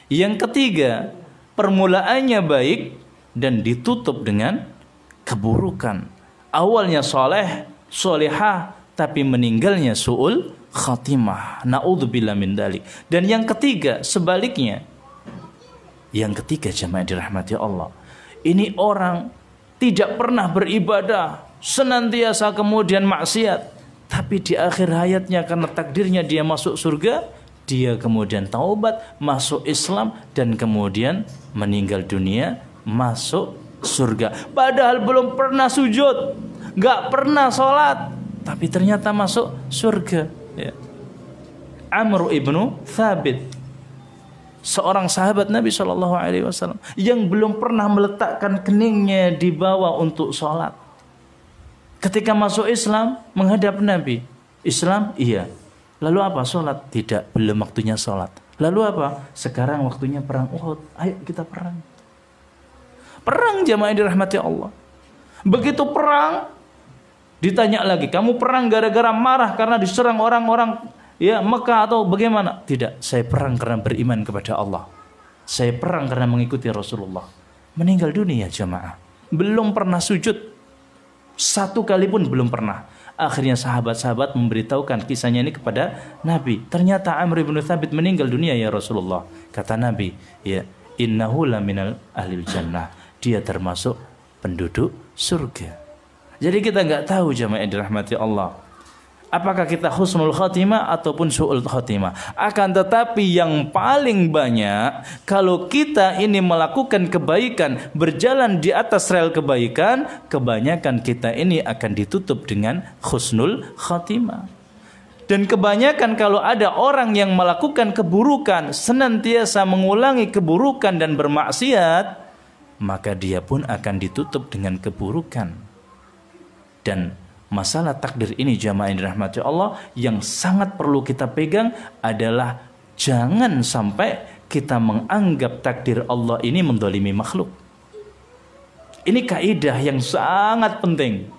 Yang ketiga, permulaannya baik dan ditutup dengan keburukan. Awalnya soleh, solehah, tapi meninggalnya su'ul khatimah. Na'udzubillah min dzalik. Dan yang ketiga, sebaliknya. Yang ketiga jamaah dirahmati Allah, Ini orang tidak pernah beribadah, senantiasa kemudian maksiat, tapi di akhir hayatnya karena takdirnya dia masuk surga, dia kemudian taubat, masuk Islam, dan kemudian meninggal dunia masuk surga. Padahal belum pernah sujud, gak pernah sholat, tapi ternyata masuk surga. Ya. Amr ibnu Thabit, seorang sahabat Nabi SAW yang belum pernah meletakkan keningnya di bawah untuk sholat. Ketika masuk Islam, menghadap Nabi. Islam, iya. Lalu apa? Sholat? Tidak, belum waktunya sholat. Lalu apa? Sekarang waktunya perang Uhud. Ayo kita perang. Perang jamaah yang dirahmati Allah. Begitu perang, ditanya lagi, kamu perang gara-gara marah karena diserang orang-orang ya Mekah atau bagaimana? Tidak, saya perang karena beriman kepada Allah. Saya perang karena mengikuti Rasulullah. Meninggal dunia jamaah. Belum pernah sujud. Satu kali pun belum pernah. Akhirnya sahabat-sahabat memberitahukan kisahnya ini kepada Nabi. Ternyata Amr ibn Thabit meninggal dunia ya Rasulullah. Kata Nabi, ya, innahu laminal ahlil jannah. Dia termasuk penduduk surga. Jadi kita nggak tahu jamaah yang dirahmati Allah, apakah kita husnul khatimah ataupun su'ul khatimah. Akan tetapi yang paling banyak, kalau kita ini melakukan kebaikan, berjalan di atas rel kebaikan, kebanyakan kita ini akan ditutup dengan husnul khatimah. Dan kebanyakan kalau ada orang yang melakukan keburukan, senantiasa mengulangi keburukan dan bermaksiat, maka dia pun akan ditutup dengan keburukan. Dan masalah takdir ini jamaah yang dirahmati Allah, yang sangat perlu kita pegang adalah jangan sampai kita menganggap takdir Allah ini mendolimi makhluk. Ini kaidah yang sangat penting.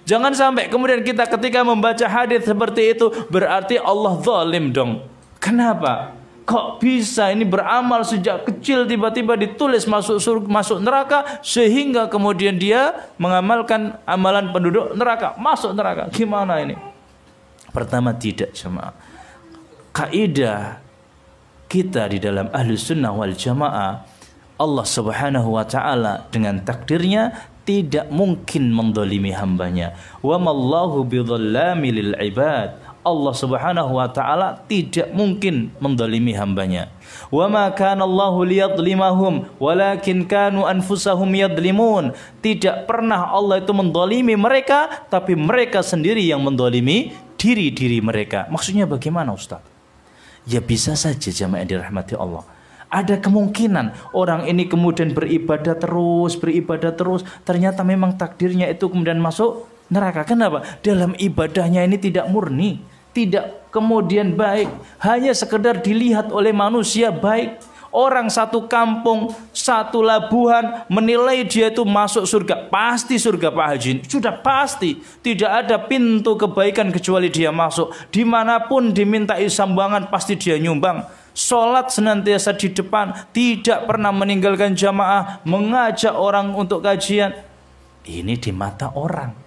Jangan sampai kemudian kita ketika membaca hadis seperti itu berarti Allah zalim dong. Kenapa? Kok bisa ini beramal sejak kecil tiba-tiba ditulis masuk surga, masuk neraka, sehingga kemudian dia mengamalkan amalan penduduk neraka, masuk neraka. Gimana ini? Pertama, tidak jemaah. Kaidah kita di dalam Ahlus Sunnah wal Jamaah, Allah Subhanahu wa taala dengan takdirnya tidak mungkin mendolimi hambanya. Wa mallahu bidzallami lil ibad. Allah Subhanahu wa taala tidak mungkin mendolimi hambanya. Wa ma kana Allahu liyadlimahum walakin kanu anfusahum yadlimun. Tidak pernah Allah itu mendolimi mereka, tapi mereka sendiri yang mendolimi diri-diri mereka. Maksudnya bagaimana Ustaz? Ya bisa saja jamaah yang dirahmati Allah. Ada kemungkinan orang ini kemudian beribadah terus, ternyata memang takdirnya itu kemudian masuk neraka. Kenapa? Dalam ibadahnya ini tidak murni, tidak kemudian baik, hanya sekedar dilihat oleh manusia baik. Orang satu kampung, satu labuhan menilai dia itu masuk surga. Pasti surga Pak Haji, sudah pasti. Tidak ada pintu kebaikan kecuali dia masuk. Dimanapun dimintai sumbangan pasti dia nyumbang. Sholat senantiasa di depan, tidak pernah meninggalkan jamaah, mengajak orang untuk kajian. Ini di mata orang,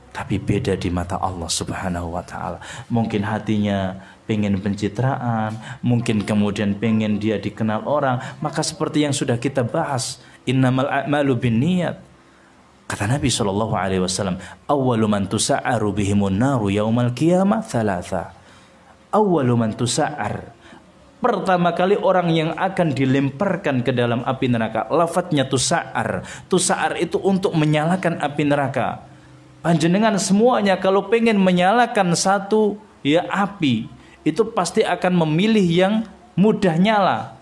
tapi beda di mata Allah Subhanahu wa taala. Mungkin hatinya pengen pencitraan, mungkin kemudian pengen dia dikenal orang, maka seperti yang sudah kita bahas, innamal a'malu binniyat. Kata Nabi SAW, awwalu man tusa'aru bihimun naru yaumal qiyamah thalatha. Awwalu man tusa'ar, pertama kali orang yang akan dilemparkan ke dalam api neraka. Lafadznya tusa'ar. Tusa'ar itu untuk menyalakan api neraka. Panjenengan semuanya kalau pengen menyalakan satu ya api, itu pasti akan memilih yang mudah nyala.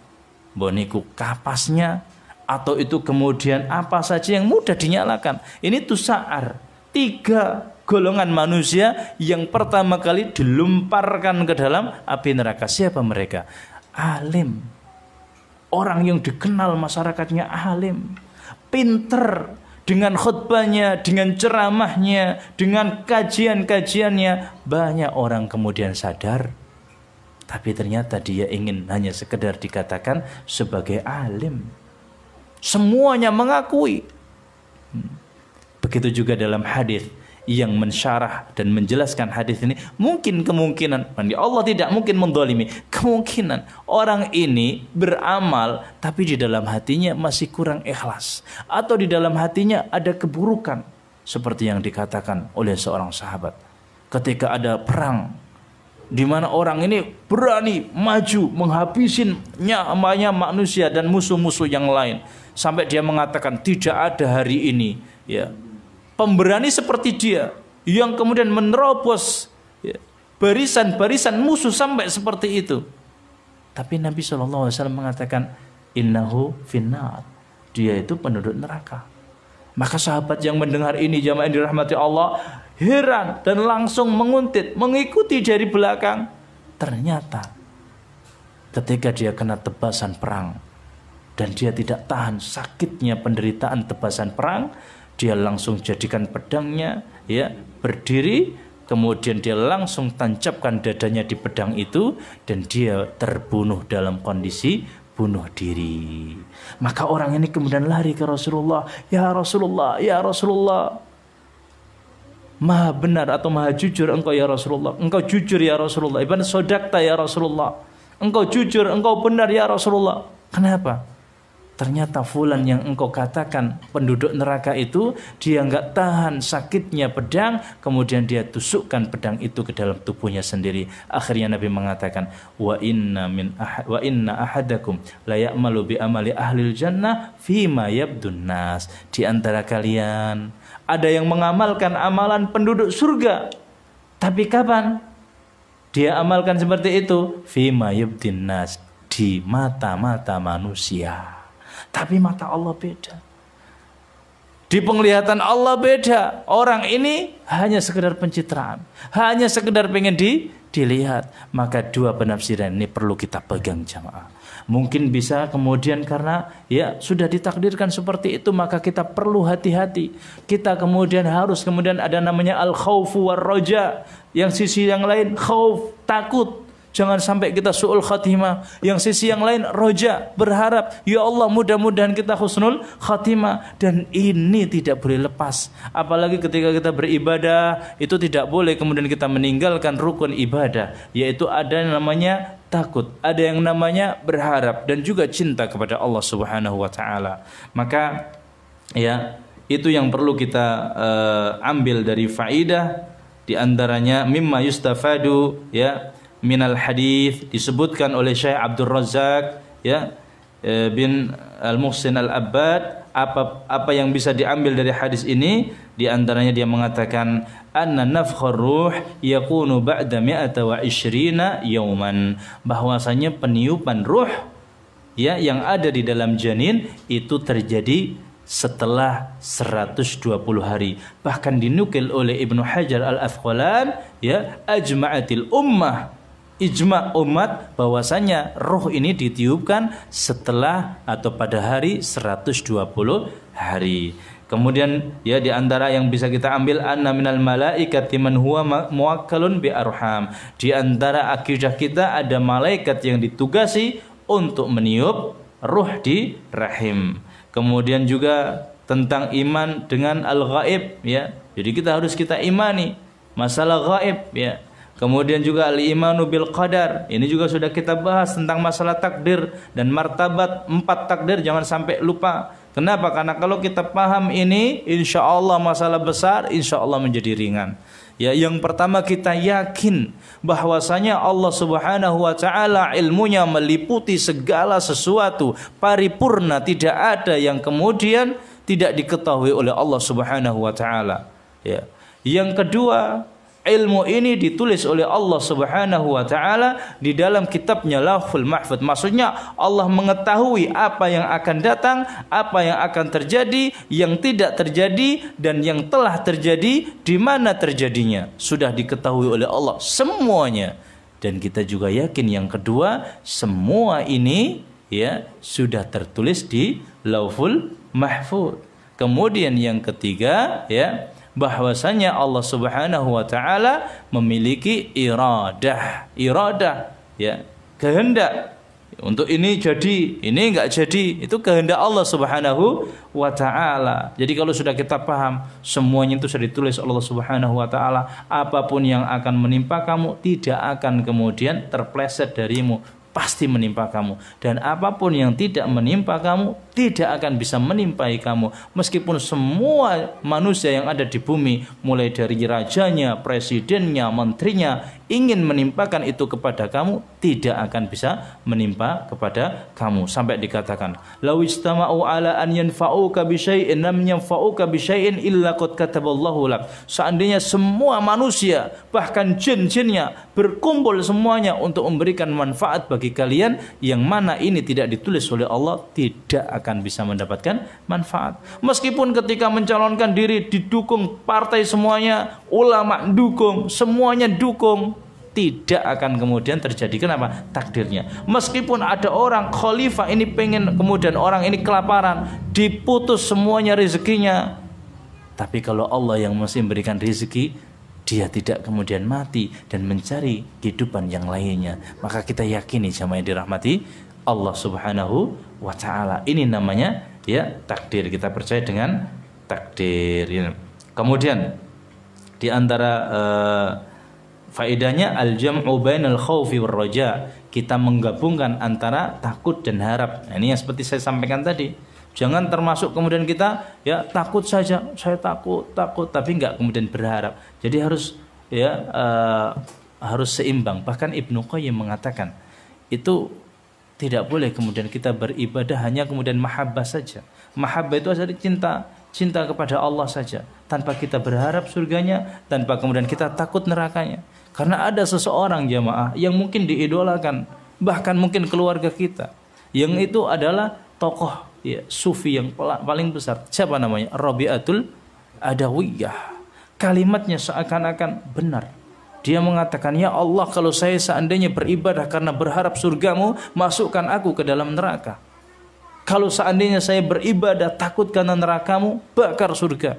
Boniku kapasnya, atau itu kemudian apa saja yang mudah dinyalakan. Ini tusa'ar. 3 golongan manusia yang pertama kali dilemparkan ke dalam api neraka. Siapa mereka? Alim. Orang yang dikenal masyarakatnya alim, pinter, dengan khutbahnya, dengan ceramahnya, dengan kajian-kajiannya, banyak orang kemudian sadar, tapi ternyata dia ingin hanya sekedar dikatakan sebagai alim. Semuanya mengakui. Begitu juga dalam hadis, yang mensyarah dan menjelaskan hadis ini, mungkin kemungkinan Allah tidak mungkin mendolimi, kemungkinan orang ini beramal tapi di dalam hatinya masih kurang ikhlas, atau di dalam hatinya ada keburukan, seperti yang dikatakan oleh seorang sahabat ketika ada perang di mana orang ini berani maju menghabisin nyamanya manusia dan musuh-musuh yang lain, sampai dia mengatakan tidak ada hari ini ya pemberani seperti dia yang kemudian menerobos barisan-barisan musuh sampai seperti itu. Tapi Nabi SAW mengatakan innahu finnar, dia itu penduduk neraka. Maka sahabat yang mendengar ini, jamaah yang dirahmati Allah, heran dan langsung menguntit, mengikuti dari belakang. Ternyata ketika dia kena tebasan perang dan dia tidak tahan sakitnya penderitaan tebasan perang, dia langsung jadikan pedangnya, ya, berdiri, kemudian dia langsung tancapkan dadanya di pedang itu, dan dia terbunuh dalam kondisi bunuh diri. Maka orang ini kemudian lari ke Rasulullah, ya Rasulullah, ya Rasulullah, maha benar atau maha jujur engkau ya Rasulullah, engkau jujur ya Rasulullah, ibn sodakta ya Rasulullah, engkau jujur, engkau benar ya Rasulullah. Kenapa? Ternyata fulan yang engkau katakan penduduk neraka itu, dia enggak tahan sakitnya pedang, kemudian dia tusukkan pedang itu ke dalam tubuhnya sendiri. Akhirnya Nabi mengatakan, wa inna ahadakum la ya'malu bi amali ahlil jannah fima yabdun nas. Di antara kalian ada yang mengamalkan amalan penduduk surga, tapi kapan dia amalkan seperti itu? Fima yabdun nas, di mata-mata manusia. Tapi mata Allah beda. Di penglihatan Allah beda. Orang ini hanya sekedar pencitraan, hanya sekedar pengen dilihat. Maka dua penafsiran ini perlu kita pegang jamaah. Mungkin bisa kemudian karena ya sudah ditakdirkan seperti itu, maka kita perlu hati-hati. Kita kemudian harus ada namanya al-khaufu war-roja. Yang sisi yang lain khauf, takut. Jangan sampai kita su'ul khatimah. Yang sisi yang lain roja, berharap, ya Allah mudah-mudahan kita husnul khatimah. Dan ini tidak boleh lepas. Apalagi ketika kita beribadah, itu tidak boleh kemudian kita meninggalkan rukun ibadah, yaitu ada yang namanya takut, ada yang namanya berharap, dan juga cinta kepada Allah Subhanahu wa taala. Maka ya, itu yang perlu kita ambil dari faidah. Di antaranya mimma yustafadu ya minal hadis, disebutkan oleh Syekh Abdul Razak ya bin Al-Muhsin Al-Abbad, apa yang bisa diambil dari hadis ini. Di antaranya dia mengatakan anna nafkhur ruh yakunu ba'da 120 yauman, bahwasanya peniupan ruh ya yang ada di dalam janin itu terjadi setelah 120 hari. Bahkan dinukil oleh Ibnu Hajar Al-Asqalan ya, ajma'atil ummah, ijma' umat bahwasanya roh ini ditiupkan setelah atau pada hari 120 hari. Kemudian ya, di antara yang bisa kita ambil anna minal malaikati man huwa muwakkalun bi arham. Di antara akidah kita ada malaikat yang ditugasi untuk meniup roh di rahim. Kemudian juga tentang iman dengan al-ghaib ya. Jadi kita harus imani masalah ghaib ya. Kemudian juga al-imanu bil qadar. Ini juga sudah kita bahas tentang masalah takdir dan martabat 4 takdir, jangan sampai lupa. Kenapa? Karena kalau kita paham ini, insya Allah masalah besar insya Allah menjadi ringan. Ya, yang pertama kita yakin bahwasanya Allah Subhanahu wa taala ilmunya meliputi segala sesuatu, paripurna, tidak ada yang kemudian tidak diketahui oleh Allah Subhanahu wa taala. Ya. Yang kedua, ilmu ini ditulis oleh Allah Subhanahu wa taala di dalam kitabnya Lauhul Mahfuz. Maksudnya Allah mengetahui apa yang akan datang, apa yang akan terjadi, yang tidak terjadi, dan yang telah terjadi, di mana terjadinya. Sudah diketahui oleh Allah semuanya. Dan kita juga yakin yang kedua, semua ini ya sudah tertulis di Lauhul Mahfuz. Kemudian yang ketiga ya, bahwasanya Allah Subhanahu wa taala memiliki iradah ya, kehendak Untuk ini jadi, ini enggak jadi, itu kehendak Allah Subhanahu wa taala. Jadi kalau sudah kita paham, semuanya itu sudah ditulis Allah Subhanahu wa taala, apapun yang akan menimpa kamu tidak akan kemudian terpleset darimu, pasti menimpa kamu. Dan apapun yang tidak menimpa kamu tidak akan bisa menimpai kamu. Meskipun semua manusia yang ada di bumi, mulai dari rajanya, presidennya, menterinya, ingin menimpakan itu kepada kamu, tidak akan bisa menimpa kepada kamu. Sampai dikatakan, "Law istama'u ala an yanfa'uka bi syai'in lam yanfa'uka bi syai'in illa qad kataballahu lak." Seandainya semua manusia, bahkan jin-jinnya berkumpul semuanya untuk memberikan manfaat bagi kalian, yang mana ini tidak ditulis oleh Allah, tidak akan bisa mendapatkan manfaat. Meskipun ketika mencalonkan diri didukung partai semuanya, ulama dukung, semuanya dukung, tidak akan kemudian terjadi. Kenapa? Takdirnya. Meskipun ada orang khalifah ini pengen, kemudian orang ini kelaparan, diputus semuanya rezekinya, tapi kalau Allah yang masih memberikan rezeki, dia tidak kemudian mati dan mencari kehidupan yang lainnya. Maka kita yakini jamaah yang dirahmati Allah Subhanahu wa taala. Ini namanya ya takdir. Kita percaya dengan takdir ya. Kemudian di antara faedahnya al-jam'u bainal khaufi war raja. Kita menggabungkan antara takut dan harap. Nah, ini yang seperti saya sampaikan tadi. Jangan termasuk kemudian kita ya takut saja, saya takut tapi enggak kemudian berharap. Jadi harus ya harus seimbang. Bahkan Ibnu Qayyim mengatakan itu tidak boleh kemudian kita beribadah hanya kemudian mahabbah saja. Mahabbah itu adalah cinta kepada Allah saja, tanpa kita berharap surganya, tanpa kemudian kita takut nerakanya. Karena ada seseorang jamaah yang mungkin diidolakan, bahkan mungkin keluarga kita, yang itu adalah tokoh ya, sufi yang paling besar. Siapa namanya? Rabi'atul Adawiyah. Kalimatnya seakan-akan benar. Dia mengatakan, "Ya Allah, kalau saya seandainya beribadah karena berharap surgamu, masukkan aku ke dalam neraka. Kalau seandainya saya beribadah takut karena nerakamu, bakar surga.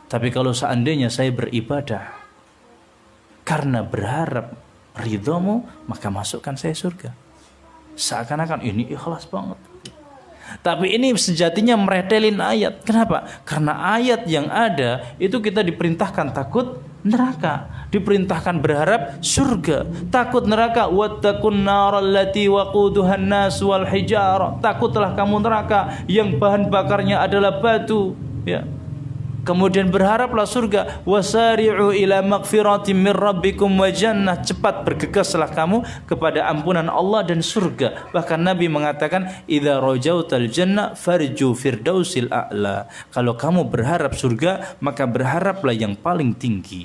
Tapi kalau seandainya saya beribadah karena berharap ridhamu, maka masukkan saya surga." Seakan-akan ini ikhlas banget. Tapi ini sejatinya meretelin ayat. Kenapa? Karena ayat yang ada itu kita diperintahkan takut neraka, diperintahkan berharap surga, takut neraka. Wattaqun naral lati waquduhan nas wal hijarah. Takutlah kamu neraka yang bahan bakarnya adalah batu, ya. Kemudian berharaplah surga. Wasari'u ila magfiratin min rabbikum wa jannah. Cepat bergegaslah kamu kepada ampunan Allah dan surga. Bahkan Nabi mengatakan, idza rajautal jannah farju firdausil a'la. Kalau kamu berharap surga, maka berharaplah yang paling tinggi.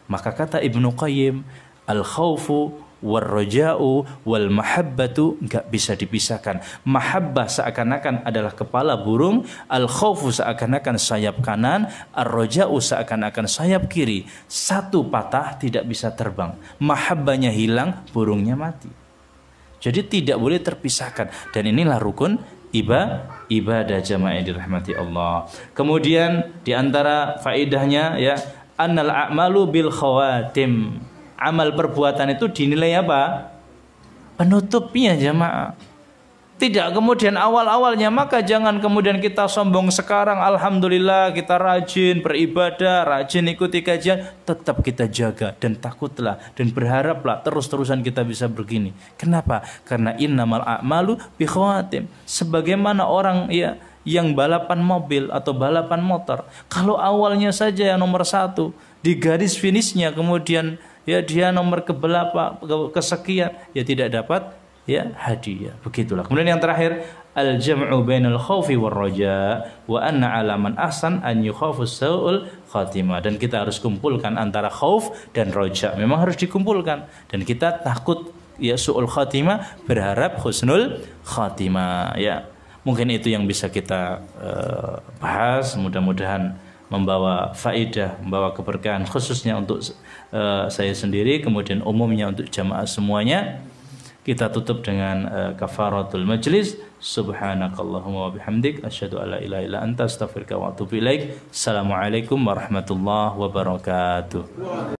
Maka kata Ibnu Qayyim, al-khaufu war-raja'u wal mahabbatu enggak bisa dipisahkan. Mahabbah seakan-akan adalah kepala burung, al-khaufu seakan-akan sayap kanan, ar-raja'u seakan-akan sayap kiri. Satu patah tidak bisa terbang. Mahabbahnya hilang, burungnya mati. Jadi tidak boleh terpisahkan. Dan inilah rukun ibadah jamaah yang dirahmati Allah. Kemudian di antara faedahnya ya, annal a'malu bil khawatim. Amal perbuatan itu dinilai apa? Penutupnya jamaah. Tidak kemudian awal-awalnya. Maka jangan kemudian kita sombong sekarang, alhamdulillah kita rajin beribadah, rajin ikuti kajian. Tetap kita jaga dan takutlah dan berharaplah terus-terusan kita bisa begini. Kenapa? Karena innamal a'malu bi khawatim. Sebagaimana orang ya yang balapan mobil atau balapan motor, kalau awalnya saja yang nomor 1, di garis finishnya kemudian ya dia nomor kesekian, ya tidak dapat ya hadiah. Begitulah. Kemudian yang terakhir, al-jam'u bainal khaufi war raja wa anna 'ala man ahsan an yukhafu sau'ul khatimah. Dan kita harus kumpulkan antara khauf dan raja. Memang harus dikumpulkan. Dan kita takut ya su'ul khatimah, berharap husnul khatimah ya. Mungkin itu yang bisa kita bahas. Mudah-mudahan membawa faedah, membawa keberkahan khususnya untuk saya sendiri, kemudian umumnya untuk jamaah semuanya. Kita tutup dengan kafaratul majlis. Subhanakallahumma wa bihamdik asyhadu alla ilaha illa anta astaghfiruka wa atubu ilaik. Assalamualaikum warahmatullahi wabarakatuh.